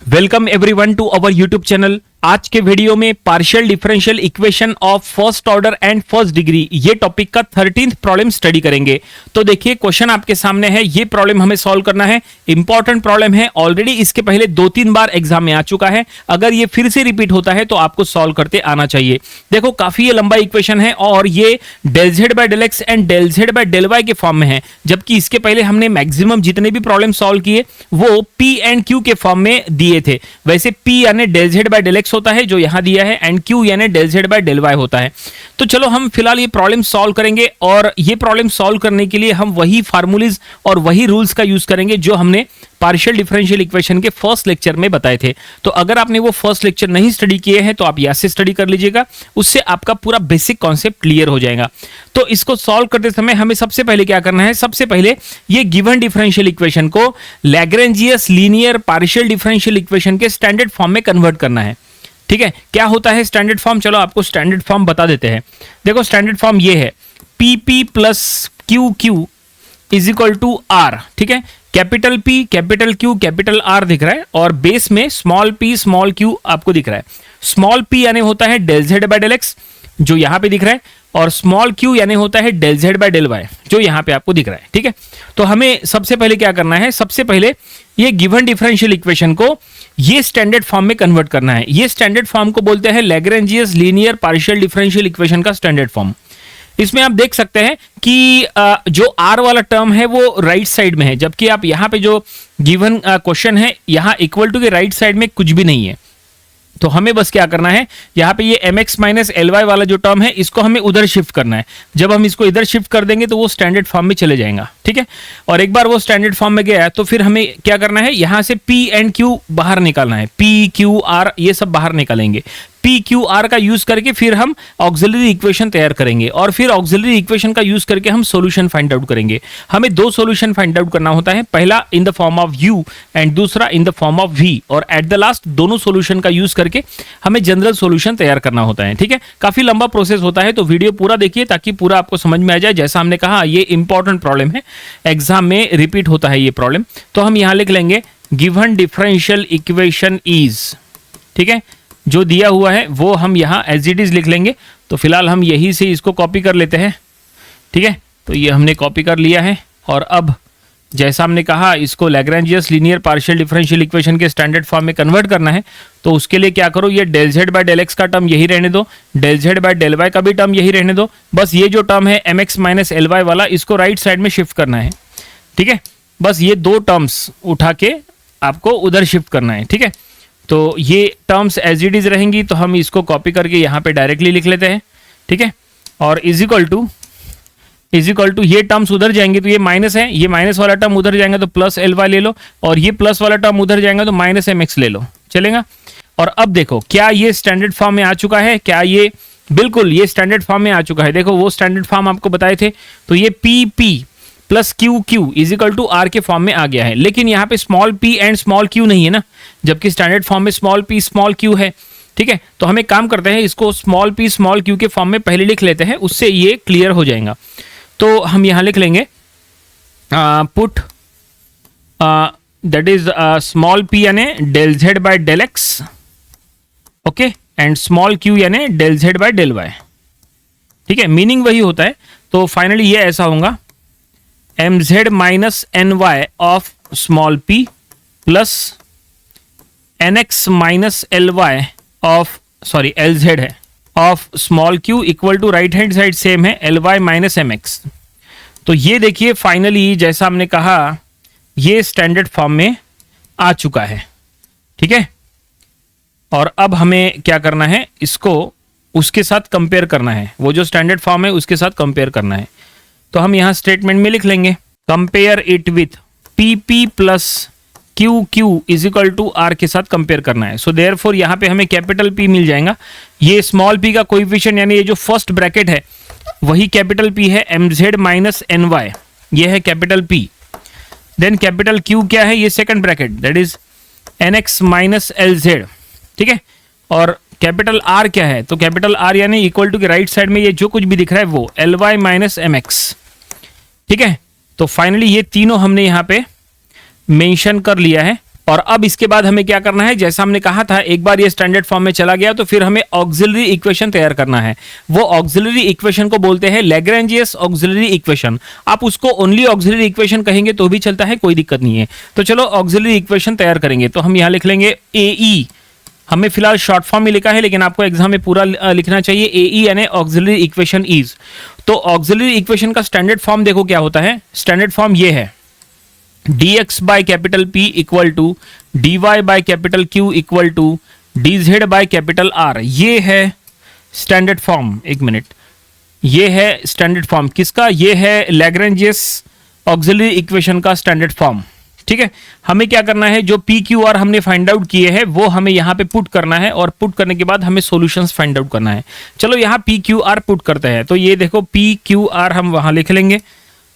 Welcome everyone to our YouTube channel. आज के video में partial differential equation of first order and first degree ये topic का 13th problem study करेंगे। तो देखिए क्वेश्चन आपके सामने है, ये प्रॉब्लम हमें सॉल्व करना है। इंपॉर्टेंट प्रॉब्लम है, ऑलरेडी इसके पहले 2-3 बार एग्जाम में आ चुका है। अगर ये फिर से रिपीट होता है तो आपको सॉल्व करते आना चाहिए। देखो काफी ये लंबा इक्वेशन है और ये del Z by del X and del Z by del Y के फॉर्म में है, जबकि इसके पहले हमने मैक्सिमम जितने भी प्रॉब्लम सॉल्व किए वो पी एंड क्यू के फॉर्म में दिए थे। वैसे P यानी del Z by del X होता है जो यहां दिया है, एंड Q यानी del Z by del Y होता है। तो चलो हम फिलहाल ये प्रॉब्लम सॉल्व करेंगे और ये प्रॉब्लम सॉल्व करने के लिए हम वही फार्मूलीज और वही रूल्स का यूज करेंगे जो हमने पार्शियल डिफरेंशियल इक्वेशन के फर्स्ट लेक्चर में बताए थे। तो अगर आपने वो फर्स्ट लेक्चर नहीं स्टडी किए हैं तो आप यहाँ से स्टडी कर लीजिएगा, उससे आपका पूरा बेसिक कॉन्सेप्ट क्लियर हो जाएगा। तो इसको सॉल्व करते समय हमें सबसे पहले क्या करना है, सबसे पहले ये गिवन डिफरेंशियल इक्वेशन को लैग्रेंजियस लीनियर पार्शियल डिफरेंशियल इक्वेशन के स्टैंडर्ड फॉर्म में कन्वर्ट करना है। ठीक है, क्या होता है स्टैंडर्ड फॉर्म, चलो आपको स्टैंडर्ड फॉर्म बता देते हैं। देखो स्टैंडर्ड फॉर्म ये है, P P plus Q Q is equal to R. ठीक है, capital P capital Q capital R दिख रहा है और बेस में स्मॉल p स्मॉल q आपको दिख रहा है। स्मॉल p यानी होता है del Z by del X जो यहां पे दिख रहा है, और स्मॉल q यानी होता है del Z by del Y जो यहां पे आपको दिख रहा है। ठीक है, तो हमें सबसे पहले क्या करना है, सबसे पहले ये गिवन डिफरेंशियल इक्वेशन को ये स्टैंडर्ड फॉर्म में कन्वर्ट करना है। ये स्टैंडर्ड फॉर्म को बोलते हैं लैग्रेंजियस लीनियर पार्शियल डिफरेंशियल इक्वेशन का स्टैंडर्ड फॉर्म। इसमें आप देख सकते हैं कि जो R वाला टर्म है वो राइट साइड में है, जबकि आप यहाँ पे जो गिवन क्वेश्चन है यहाँ इक्वल टू के राइट साइड में कुछ भी नहीं है। तो हमें बस क्या करना है, यहाँ पे ये mx माइनस एल वाई वाला जो टर्म है इसको हमें उधर शिफ्ट करना है। जब हम इसको इधर शिफ्ट कर देंगे तो वो स्टैंडर्ड फॉर्म में चले जाएगा। ठीक है, और एक बार वो स्टैंडर्ड फॉर्म में गया तो फिर हमें क्या करना है, यहाँ से p एंड q बाहर निकालना है। p q r ये सब बाहर निकालेंगे। P Q R का यूज करके फिर हम ऑक्सिलरी इक्वेशन तैयार करेंगे और फिर ऑक्सिलरी इक्वेशन का यूज करके हम सॉल्यूशन फाइंड आउट करेंगे। हमें दो सॉल्यूशन फाइंड आउट करना होता है, पहला in the form of U and दूसरा in the form of V, और एट द लास्ट दोनों सॉल्यूशन का यूज करके हमें जनरल सॉल्यूशन तैयार करना होता है। ठीक है, काफी लंबा प्रोसेस होता है, तो वीडियो पूरा देखिए ताकि पूरा आपको समझ में आ जाए। जैसा हमने कहा ये इंपॉर्टेंट प्रॉब्लम है, एग्जाम में रिपीट होता है ये प्रॉब्लम। तो हम यहाँ लिख लेंगे गिवन डिफरेंशियल इक्वेशन इज, ठीक है, जो दिया हुआ है वो हम यहाँ एज इट इज लिख लेंगे। तो फिलहाल हम यही से इसको कॉपी कर लेते हैं। ठीक है, तो ये हमने कॉपी कर लिया है और अब जैसा हमने कहा इसको Lagrange's linear partial differential equation के स्टैंडर्ड फॉर्म में कन्वर्ट करना है। तो उसके लिए क्या करो, ये del Z by del X का टर्म यही रहने दो, del Z by del Y का भी टर्म यही रहने दो। बस ये जो टर्म है mx माइनस एल वाई वाला इसको राइट साइड में शिफ्ट करना है। ठीक है, बस ये दो टर्म्स उठा के आपको उधर शिफ्ट करना है। ठीक है, तो ये टर्म्स एज इट इज रहेंगी, तो हम इसको कॉपी करके यहाँ पे डायरेक्टली लिख लेते हैं। ठीक है, और इज इक्वल टू ये टर्म्स उधर जाएंगे तो ये माइनस है, ये माइनस वाला टर्म उधर जाएंगे तो प्लस एल वाई ले लो, और ये प्लस वाला टर्म उधर जाएंगे तो माइनस एम एक्स ले लो, चलेगा। और अब देखो क्या ये स्टैंडर्ड फॉर्म में आ चुका है, क्या ये बिल्कुल ये स्टैंडर्ड फॉर्म में आ चुका है। देखो वो स्टैंडर्ड फॉर्म आपको बताए थे, तो ये P P plus Q Q is equal to R के फॉर्म में आ गया है। लेकिन यहाँ पे small p and small q नहीं है ना, जबकि स्टैंडर्ड फॉर्म में स्मॉल p स्मॉल q है। ठीक है, तो हमें काम करते हैं इसको स्मॉल p स्मॉल q के फॉर्म में पहले लिख लेते हैं, उससे ये क्लियर हो जाएगा। तो हम यहाँ लिख लेंगे put that is small p यानी del Z by del X, okay, and small q यानी del Z by del Y. ठीक है, मीनिंग वही होता है। तो फाइनली ये ऐसा होगा mz minus N Y of small p plus nx minus L Y of sorry L Z है of small q equal to right hand side same है L Y minus M X. तो ये देखिए finally जैसा हमने कहा ये standard form में आ चुका है। ठीक है, और अब हमें क्या करना है, इसको उसके साथ कंपेयर करना है, वो जो स्टैंडर्ड फॉर्म है उसके साथ कंपेयर करना है। तो हम यहाँ स्टेटमेंट में लिख लेंगे compare it with P P plus Q Q is equal to R के साथ कंपेयर करना है। सो देयरफॉर यहाँ पे हमें कैपिटल P मिल जाएगा। ये स्मॉल p का कोएफिशिएंट यानी ये जो फर्स्ट ब्रैकेट है वही कैपिटल P है, mz माइनस एन वाई, ये है capital P। Then capital Q क्या है, ये second bracket that is nx minus L Z. ठीक है, और कैपिटल R क्या है, तो कैपिटल R यानी इक्वल टू के राइट साइड में ये जो कुछ भी दिख रहा है वो L Y minus M X. ठीक है, तो फाइनली ये तीनों हमने यहाँ पे मेंशन कर लिया है और अब इसके बाद हमें क्या करना है, जैसा हमने कहा था, एक बार ये स्टैंडर्ड फॉर्म में चला गया तो फिर हमें ऑक्सिलरी इक्वेशन तैयार करना है। वो ऑक्सिलरी इक्वेशन को बोलते हैं लैग्रेंजियस ऑक्सिलरी इक्वेशन। आप उसको ओनली ऑक्सिलरी इक्वेशन कहेंगे तो भी चलता है, कोई दिक्कत नहीं है। तो चलो ऑक्सिलरी इक्वेशन तैयार करेंगे। तो हम यहां लिख लेंगे AE, हमें फिलहाल शॉर्ट फॉर्म में लिखा है लेकिन आपको एग्जाम में पूरा लिखना चाहिए। AE यानी ऑक्सिलरी इक्वेशन इज। तो ऑक्सिलरी इक्वेशन का स्टैंडर्ड फॉर्म देखो क्या होता है। स्टैंडर्ड फॉर्म ये है, dx by capital P equal to dy by capital Q equal to dz by capital R। ये है स्टैंडर्ड फॉर्म। एक मिनट, ये है स्टैंडर्ड फॉर्म किसका, ये है लैग्रेंजियस ऑक्सिलरी इक्वेशन का स्टैंडर्ड फॉर्म। ठीक है, हमें क्या करना है, जो पी क्यू आर हमने फाइंड आउट किए हैं वो हमें यहाँ पे पुट करना है, और पुट करने के बाद हमें सॉल्यूशंस फाइंड आउट करना है। चलो यहाँ पी क्यू आर पुट करते हैं। तो ये देखो पी क्यू आर हम वहां लिख लेंगे,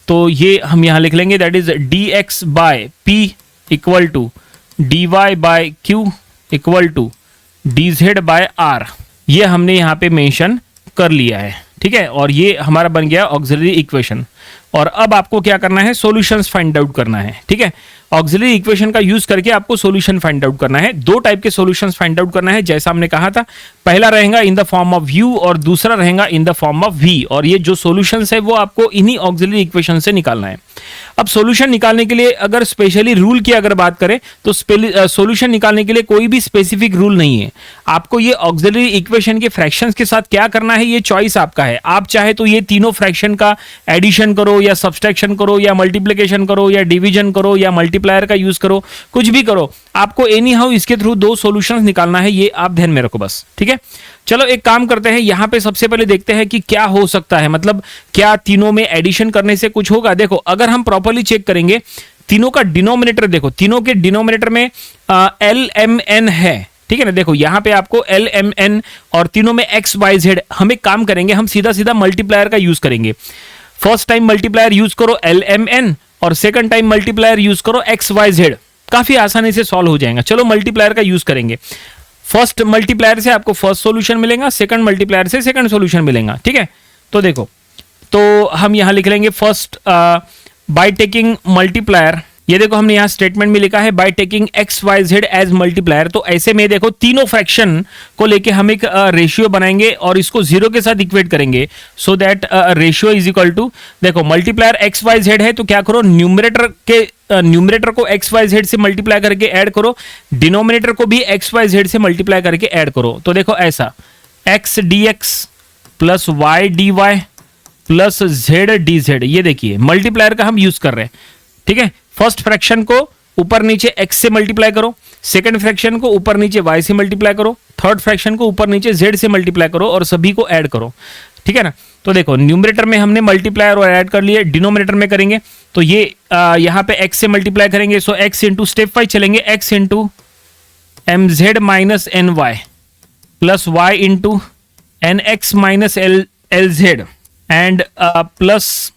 तो ये हम यहाँ लिख लेंगे, that is D X by P equal to D Y by Q equal to D Z by R. ये हमने यहाँ पे मेंशन कर लिया है। ठीक है, और ये हमारा बन गया ऑक्सिलरी इक्वेशन। और अब आपको क्या करना है, सॉल्यूशंस फाइंड आउट करना है। ठीक है, ऑक्सिलरी इक्वेशन का यूज करके आपको सॉल्यूशन फाइंड आउट करना है। दो टाइप के सॉल्यूशंस फाइंड आउट करना है, जैसा हमने कहा था। पहला रहेगा इन द फॉर्म ऑफ u और दूसरा रहेगा इन द फॉर्म ऑफ v। और ये जो सॉल्यूशंस है वो आपको इन्हीं ऑक्सिलरी इक्वेशन से निकालना है। अब सॉल्यूशन निकालने के लिए अगर स्पेशली रूल की अगर बात करें तो सॉल्यूशन निकालने के लिए कोई भी स्पेसिफिक रूल नहीं है। आपको ये ऑक्सिलरी इक्वेशन के फ्रैक्शंस के साथ क्या करना है, ये चॉइस आपका है। आप चाहे तो ये तीनों फ्रैक्शन का एडिशन करो या सब्सट्रैक्शन करो या मल्टीप्लिकेशन करो या डिवीजन करो या मल्टीप्लायर का यूज करो, कुछ भी करो, आपको एनी हाउ इसके थ्रू दो सॉल्यूशंस निकालना है। ये आप ध्यान में रखो बस। ठीक है, चलो एक काम करते हैं, यहां पे सबसे पहले देखते हैं कि क्या हो सकता है, मतलब क्या तीनों में एडिशन करने से कुछ होगा। देखो अगर हम प्रॉपर्ली चेक करेंगे, तीनों का डिनोमिनेटर देखो, तीनों के डिनोमिनेटर में LMN है। ठीक है ना, देखो यहां पे आपको LMN और तीनों में XYZ। हम एक काम करेंगे, हम सीधा सीधा मल्टीप्लायर का यूज करेंगे। फर्स्ट टाइम मल्टीप्लायर यूज करो LMN और सेकंड टाइम मल्टीप्लायर यूज करो XYZ। काफी आसानी से सॉल्व हो जाएगा। चलो मल्टीप्लायर का यूज करेंगे। फर्स्ट मल्टीप्लायर से आपको फर्स्ट सॉल्यूशन मिलेगा, सेकंड मल्टीप्लायर से सेकंड सॉल्यूशन मिलेगा। ठीक है, तो देखो, तो हम यहां लिख लेंगे फर्स्ट बाय टेकिंग मल्टीप्लायर। ये देखो हमने यहां स्टेटमेंट में लिखा है by taking XYZ as multiplier. तो ऐसे में देखो तीनों फ्रैक्शन को लेके हम एक रेशियो बनाएंगे और इसको जीरो के साथ इक्वेट करेंगे, so that ratio is equal to, देखो मल्टीप्लायर XYZ है तो क्या करो, न्यूमरेटर को XYZ से मल्टीप्लाई करके ऐड करो, डिनोमिनेटर को भी XYZ से मल्टीप्लाई करके ऐड करो। तो देखो ऐसा x dx plus y dy plus z dz। ये देखिए मल्टीप्लायर का हम यूज कर रहे हैं। ठीक है, फर्स्ट फ्रैक्शन को ऊपर नीचे x से मल्टीप्लाई करो, सेकंड फ्रैक्शन को ऊपर नीचे y से मल्टीप्लाई करो, थर्ड फ्रैक्शन को ऊपर नीचे z से मल्टीप्लाई करो और सभी को ऐड करो। ठीक है ना, तो देखो न्यूमरेटर में हमने मल्टीप्लायर और ऐड कर लिए, डिनोमिनेटर में करेंगे तो ये यहां पे x से मल्टीप्लाई करेंगे, सो x इंटू स्टेप वाइज चलेंगे, x into mz minus ny plus y into nx minus lz and plus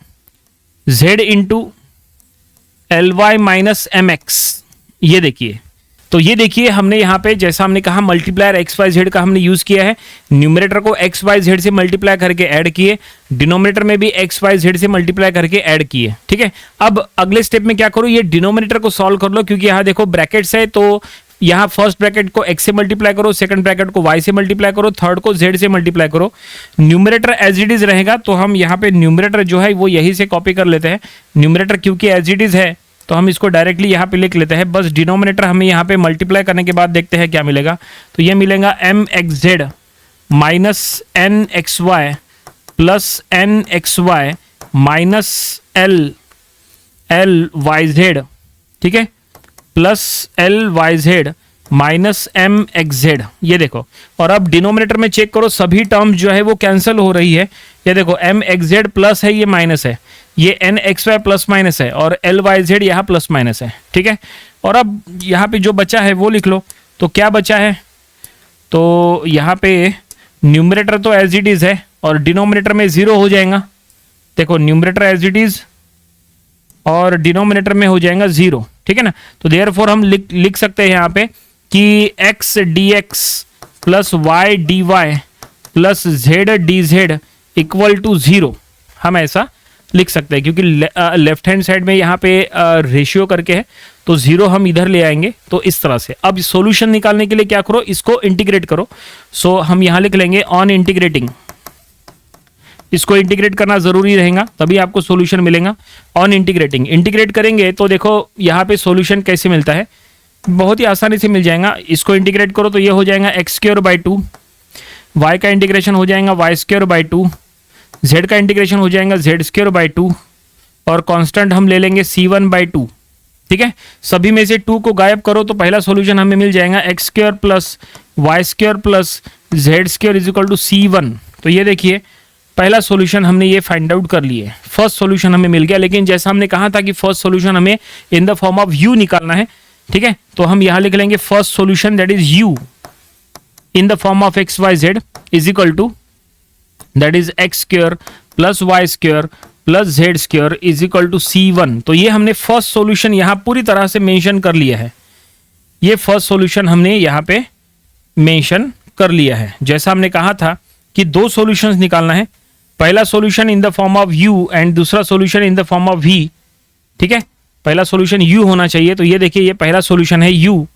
z into ly minus mx। ये देखिए, तो ये देखिए हमने यहाँ पे जैसा हमने कहा मल्टीप्लायर XYZ का हमने यूज किया है, न्यूमरेटर को XYZ से मल्टीप्लाई करके ऐड किए, डिनोमिनेटर में भी XYZ से मल्टीप्लाई करके ऐड किए। ठीक है, अब अगले स्टेप में क्या करो, ये डिनोमिनेटर को सॉल्व कर लो, क्योंकि यहाँ देखो ब्रैकेट्स है, तो यहाँ फर्स्ट ब्रैकेट को x से मल्टीप्लाई करो, सेकंड ब्रैकेट को y से मल्टीप्लाई करो, थर्ड को z से मल्टीप्लाई करो। न्यूमरेटर एज इट इज रहेगा, तो हम यहाँ पे न्यूमरेटर जो है वो यही से कॉपी कर लेते हैं। न्यूमरेटर क्योंकि एज इट इज है तो हम इसको डायरेक्टली यहाँ पे लिख लेते हैं। बस डिनोमिनेटर हमें यहाँ पे मल्टीप्लाई करने के बाद देखते हैं क्या मिलेगा। तो ये मिलेगा mxz minus nxy plus nxy minus lyz। ठीक है, प्लस lyz माइनस mxz। ये देखो, और अब डिनोमिनेटर में चेक करो, सभी टर्म्स जो है वो कैंसिल हो रही है। ये देखो mxz प्लस है, ये माइनस है, ये nxy प्लस माइनस है और lyz यहाँ प्लस माइनस है। ठीक है, और अब यहाँ पे जो बचा है वो लिख लो। तो क्या बचा है, तो यहाँ पे न्यूमरेटर तो एज इट इज है और डिनोमिनेटर में जीरो हो जाएगा। देखो न्यूमरेटर एज इट इज और डिनोमिनेटर में हो जाएगा जीरो। ठीक है ना, तो देयरफॉर हम लिख सकते हैं यहाँ पे कि x dx plus y dy plus z dz equal to zero. हम ऐसा लिख सकते हैं क्योंकि लेफ्ट हैंड साइड में यहाँ पे रेशियो करके है, तो 0 हम इधर ले आएंगे। तो इस तरह से अब सॉल्यूशन निकालने के लिए क्या करो, इसको इंटीग्रेट करो। सो हम यहां लिख लेंगे ऑन इंटीग्रेटिंग, इसको इंटीग्रेट करना जरूरी रहेगा तभी आपको सॉल्यूशन मिलेगा। ऑन इंटीग्रेटिंग, इंटीग्रेट करेंगे तो देखो यहाँ पे सॉल्यूशन कैसे मिलता है, बहुत ही आसानी से मिल जाएगा। इसको इंटीग्रेट करो तो ये हो जाएगा x²/2, y का इंटीग्रेशन हो जाएगा y²/2, z का इंटीग्रेशन हो जाएगा z²/2 और कांस्टेंट हम ले लेंगे c1/2। ठीक है, सभी में से 2 को गायब करो तो पहला सॉल्यूशन हमें मिल जाएगा x² + y² + z² = c1। तो ये देखिए पहला सॉल्यूशन हमने ये फाइंड आउट कर लिए, फर्स्ट सॉल्यूशन हमें मिल गया। लेकिन जैसा हमने कहा था कि फर्स्ट सॉल्यूशन हमें इन द फॉर्म ऑफ u निकालना है। ठीक है, तो हम यहां लिख लेंगे first solution that is u in the form of xyz is equal to that is x² + y² + z² is equal to c1। तो ये हमने फर्स्ट सॉल्यूशन यहां पूरी तरह से मेंशन कर लिया है, ये फर्स्ट सॉल्यूशन हमने यहां पे मेंशन कर लिया है। जैसा हमने कहा था कि 2 सॉल्यूशंस निकालना है, पहला solution in the form of u and दूसरा solution in the form of v। ठीक है, पहला सॉल्यूशन u होना चाहिए। तो ये देखिए ये पहला सॉल्यूशन है u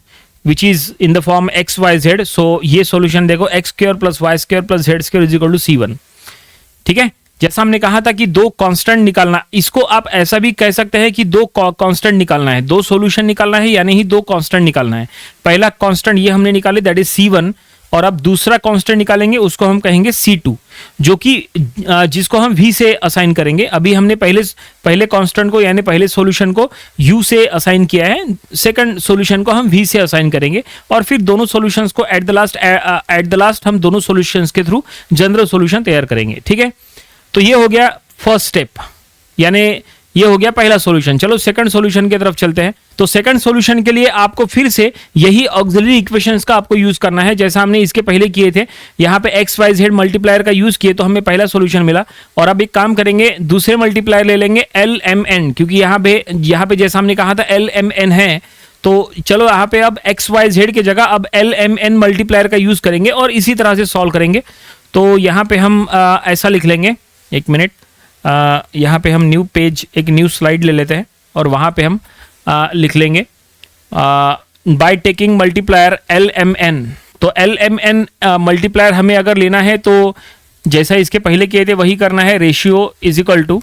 which is in the form xyz। सो ये सॉल्यूशन देखो x² + y² + z² is equal to c1। ठीक है, जैसा हमने कहा था कि 2 कांस्टेंट निकालना, इसको आप ऐसा भी कह सकते हैं कि 2 कांस्टेंट निकालना है, 2 सॉल्यूशन निकालना है यानी ही 2 कांस्टेंट निकालना है। पहला कांस्टेंट ये हमने निकाले दैट इज c1 और अब दूसरा कांस्टेंट निकालेंगे उसको हम कहेंगे c2 जो कि जिसको हम v से असाइन करेंगे। अभी हमने पहले कांस्टेंट को यानी पहले सॉल्यूशन को u से असाइन किया है, सेकंड सॉल्यूशन को हम v से असाइन करेंगे और फिर दोनों सॉल्यूशंस को एट द लास्ट हम दोनों सॉल्यूशंस के थ्रू जनरल सॉल्यूशन तैयार करेंगे। ठीक है, तो ये हो गया फर्स्ट स्टेप, यानी ये हो गया पहला सॉल्यूशन। चलो सेकंड सॉल्यूशन की तरफ चलते हैं। तो सेकंड सॉल्यूशन के लिए आपको फिर से यही ऑक्सिलरी इक्वेशंस का आपको यूज करना है जैसा हमने इसके पहले किए थे। यहाँ पे x y z मल्टीप्लायर का यूज किए तो हमें पहला सॉल्यूशन मिला। और अब एक काम करेंगे, दूसरे मल्टीप्लायर ले लेंगे LMN, क्योंकि यहाँ पे जैसा हमने कहा था LMN है। तो चलो यहाँ पे अब x y z की जगह अब LMN मल्टीप्लायर का यूज करेंगे और इसी तरह से सॉल्व करेंगे। तो यहाँ पे हम ऐसा लिख लेंगे, एक मिनट, यहाँ पे हम न्यू पेज, एक न्यू स्लाइड ले लेते हैं और वहाँ पे हम लिख लेंगे बाय टेकिंग मल्टीप्लायर LMN। तो LMN मल्टीप्लायर हमें अगर लेना है तो जैसा इसके पहले किए थे वही करना है। Ratio is equal to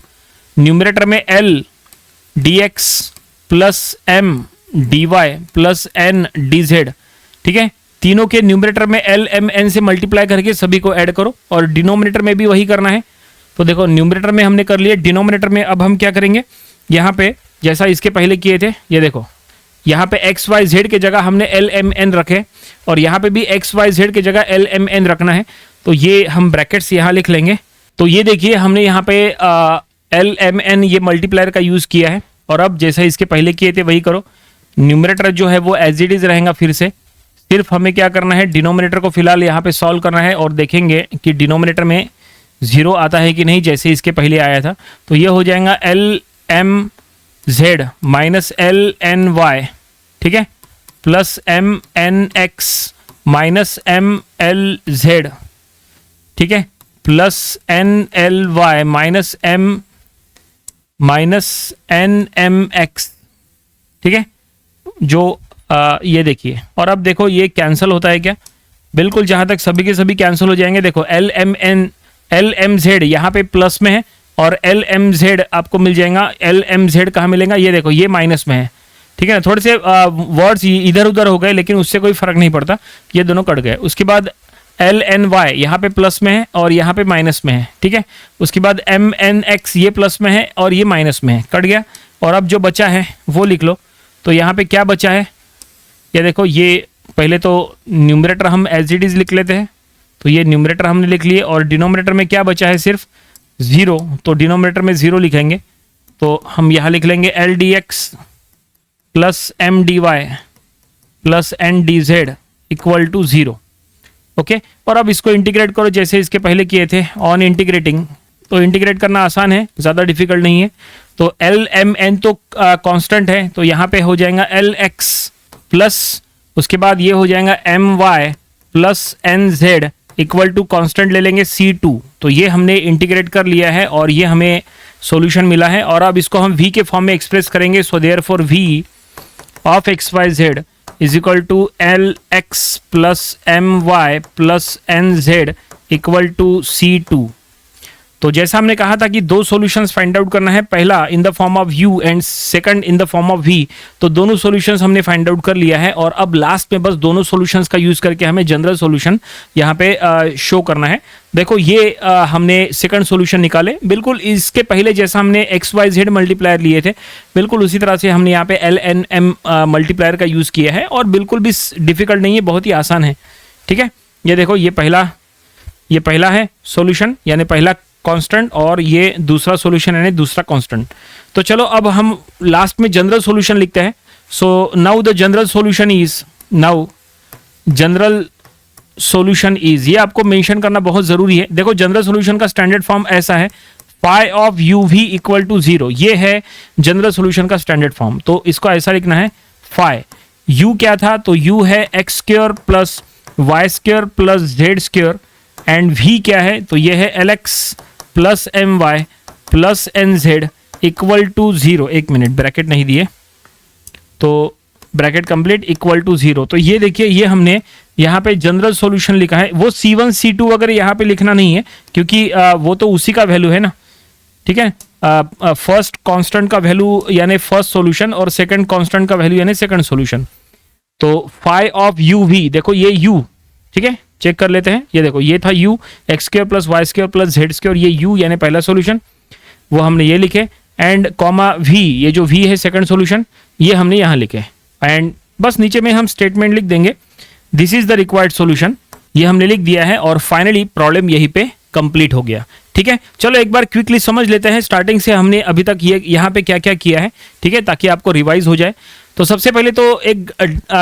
numerator में L dx + m dy + n dz। ठीक है, तीनों के न्यूमरेटर में LMN से मल्टीप्लाई करके सभी को ऐड करो और डिनोमिनेटर में भी वही करना है। तो देखो न्यूमरेटर में हमने कर लिया, डिनोमिनेटर में अब हम क्या करेंगे, यहाँ पे जैसा इसके पहले किए थे, ये देखो यहाँ पे x y z की जगह हमने LMN रखे और यहाँ पे भी x y z की जगह LMN रखना है। तो ये हम ब्रैकेट्स यहाँ लिख लेंगे। तो ये देखिए हमने यहाँ पे LMN ये मल्टीप्लायर का यूज किया है और अब जैसा इसके पहले किए थे वही करो। न्यूमरेटर जो है वो एज इट इज रहेगा, फिर से सिर्फ हमें क्या करना है, डिनोमिनेटर को फिलहाल यहाँ पे सॉल्व करना है और देखेंगे कि डिनोमिनेटर में 0 आता है कि नहीं जैसे इसके पहले आया था। तो ये हो जाएगा LMZ - LNY, ठीक है, प्लस MNX - MLZ, ठीक है, प्लस NLY - NMX, ठीक है, जो ये देखिए। और अब देखो ये कैंसिल होता है क्या, बिल्कुल जहां तक सभी के सभी कैंसिल हो जाएंगे। देखो LMZ यहाँ पे प्लस में है और LMZ आपको मिल जाएगा। LMZ कहाँ मिलेगा, ये देखो ये माइनस में है, ठीक है ना। थोड़े से वर्ड्स इधर उधर हो गए लेकिन उससे कोई फर्क नहीं पड़ता, ये दोनों कट गए। उसके बाद LNY यहाँ पे प्लस में है और यहाँ पे माइनस में है, ठीक है। उसके बाद MNX ये प्लस में है और ये माइनस में है, कट गया। और अब जो बचा है वो लिख लो। तो यहाँ पे क्या बचा है, ये देखो, ये पहले तो न्यूमरेटर हम एज इट इज लिख लेते हैं। तो ये न्यूमरेटर हमने लिख लिए और डिनोमिनेटर में क्या बचा है, सिर्फ 0। तो डिनोमिनेटर में 0 लिखेंगे। तो हम यहाँ लिख लेंगे LDX + MDY + NDZ = 0। ओके, और अब इसको इंटीग्रेट करो जैसे इसके पहले किए थे, ऑन इंटीग्रेटिंग। तो इंटीग्रेट करना आसान है, ज़्यादा डिफिकल्ट नहीं है। तो LMN तो कांस्टेंट है, तो यहाँ पे हो जाएगा LX प्लस उसके बाद ये हो जाएगा MY + NZ = कांस्टेंट ले लेंगे C2। तो ये हमने इंटीग्रेट कर लिया है और ये हमें सॉल्यूशन मिला है। और अब इसको हम V के फॉर्म में एक्सप्रेस करेंगे। So therefore V of x y z is equal to l x plus m y plus n z equal to C2। तो जैसा हमने कहा था कि दो सॉल्यूशंस फाइंड आउट करना है, पहला in the form of u and second in the form of v। तो दोनों सॉल्यूशंस हमने फाइंड आउट कर लिया है और अब लास्ट में बस दोनों सॉल्यूशंस का यूज करके हमें जनरल सॉल्यूशन यहाँ पे शो करना है। देखो ये हमने सेकंड सॉल्यूशन निकाले, बिल्कुल इसके पहले जैसा हमने एक्स वाई जेड मल्टीप्लायर लिए थे बिल्कुल उसी तरह से हमने यहाँ पे एल एन एम मल्टीप्लायर का यूज किया है और बिल्कुल भी डिफिकल्ट नहीं है, बहुत ही आसान है। ठीक है, ये देखो ये पहला है सॉल्यूशन यानी पहला कांस्टेंट और ये दूसरा सॉल्यूशन यानी दूसरा कांस्टेंट। तो चलो अब हम लास्ट में जनरल सॉल्यूशन लिखते हैं। So now the general solution is, ये आपको मेंशन करना बहुत जरूरी है। देखो जनरल सॉल्यूशन का स्टैंडर्ड फॉर्म ऐसा है, phi of u v equal to 0, ये है जनरल सॉल्यूशन का स्टैंडर्ड फॉर्म। तो इसको ऐसा लिखना है, फाई यू क्या था, तो यू है x square plus y square plus z square and v क्या है, तो ये है l x plus m y plus n z equal to 0। एक मिनट, ब्रैकेट नहीं दिए तो ब्रैकेट कंप्लीट इक्वल टू 0। तो ये देखिए ये हमने यहाँ पे जनरल सॉल्यूशन लिखा है। वो C1 C2 वगैरह यहाँ पे लिखना नहीं है क्योंकि वो तो उसी का वैल्यू है ना। ठीक है, फर्स्ट कांस्टेंट का वैल्यू यानी फर्स्ट सॉल्यूशन और सेकंड कांस्टेंट का वैल्यू यानी सेकंड सॉल्यूशन। तो फाई ऑफ यू वी, देखो ये u, ठीक है चेक कर लेते हैं। ये देखो ये था u x square plus y square plus z square, ये u यानी पहला सॉल्यूशन वो हमने ये लिखे एंड कॉमा v, ये जो v है सेकंड सॉल्यूशन ये हमने यहाँ लिखे एंड बस नीचे में हम स्टेटमेंट लिख देंगे this is the required solution, ये हमने लिख दिया है और फाइनली प्रॉब्लम यहीं पे कंप्लीट हो गया। ठीक है, चलो एक बार क्विकली समझ लेते हैं स्टार्टिंग से हमने अभी तक ये यहाँ पे क्या क्या किया है। ठीक है, ताकि आपको रिवाइज हो जाए। तो सबसे पहले तो एक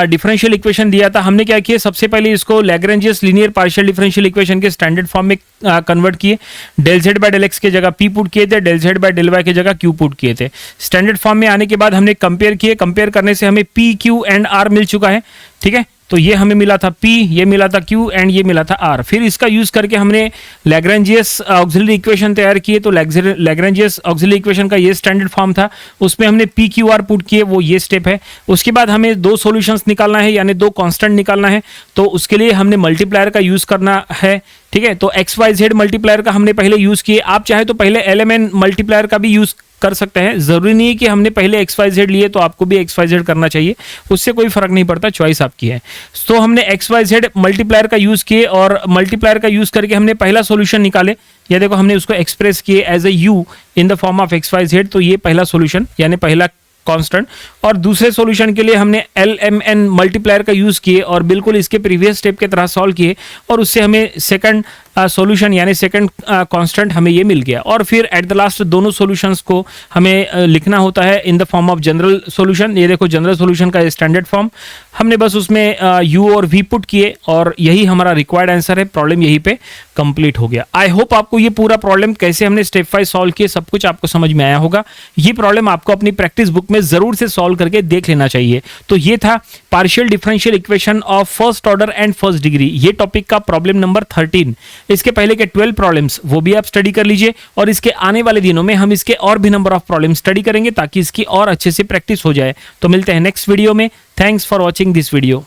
डिफरेंशियल इक्वेशन दिया था, हमने क्या किया सबसे पहले इसको Lagrange's linear partial differential equation के स्टैंडर्ड फॉर्म में कन्वर्ट किए। Del Z by del x के जगह p पुट किए थे, del Z by del Y के जगह q पुट किए थे। स्टैंडर्ड फॉर्म में आने के बाद हमने कंपेयर किए, कंपेयर करने से हमें p q एंड r मिल चुका है। ठीक है, तो ये हमें मिला था p, ये मिला था q एंड ये मिला था r। फिर इसका यूज करके हमने लैग्रेंजियस ऑक्सिलरी इक्वेशन तैयार किए। तो लैग्रेंजियस ऑक्सिलरी इक्वेशन का ये स्टैंडर्ड फॉर्म था, उसमें हमने p q r पुट किए, वो ये स्टेप है। उसके बाद हमें दो सॉल्यूशंस निकालना है यानी दो कांस्टेंट निकालना है, तो उसके लिए हमने मल्टीप्लायर का यूज करना है। ठीक है, तो एक्स वाई जेड मल्टीप्लायर का हमने पहले यूज किए, आप चाहे तो पहले एलएमएन मल्टीप्लायर का भी यूज कर सकते हैं, जरूरी नहीं है कि हमने पहले एक्स वाई जेड लिए तो आपको भी एक्स वाई जेड करना चाहिए, उससे कोई फर्क नहीं पड़ता, चॉइस आपकी है। तो हमने एक्स वाई जेड मल्टीप्लायर का यूज किए और मल्टीप्लायर का यूज करके हमने पहला सॉल्यूशन निकाले। ये देखो हमने उसको एक्सप्रेस किए as a u in the form of x y z, तो ये पहला सॉल्यूशन यानी पहला कांस्टेंट। और दूसरे सॉल्यूशन के लिए हमने एल एम एन मल्टीप्लायर का यूज किए और बिल्कुल इसके प्रीवियस स्टेप के तरह सॉल्व किए और उससे हमें सेकंड सॉल्यूशन यानी सेकंड कांस्टेंट हमें ये मिल गया। और फिर एट द लास्ट दोनों सॉल्यूशंस को हमें लिखना होता है इन the form of general solution. ये देखो जनरल सॉल्यूशन का स्टैंडर्ड फॉर्म, हमने बस उसमें u और v पुट किए और यही हमारा रिक्वायर्ड आंसर है। प्रॉब्लम यहीं पे कंप्लीट हो गया। आई होप आपको ये पूरा प्रॉब्लम कैसे हमने स्टेप वाइज सॉल्व किए सब कुछ आपको समझ में आया होगा। ये प्रॉब्लम आपको अपनी प्रैक्टिस बुक में जरूर से सॉल्व करके देख लेना चाहिए। तो ये था partial differential equation of first order and first degree, ये टॉपिक का प्रॉब्लम नंबर 13। इसके पहले के 12 प्रॉब्लम्स वो भी आप स्टडी कर लीजिए और इसके आने वाले दिनों में हम इसके और भी नंबर ऑफ प्रॉब्लम स्टडी करेंगे ताकि इसकी और अच्छे से प्रैक्टिस हो जाए। तो मिलते हैं नेक्स्ट वीडियो में। Thanks for watching this video.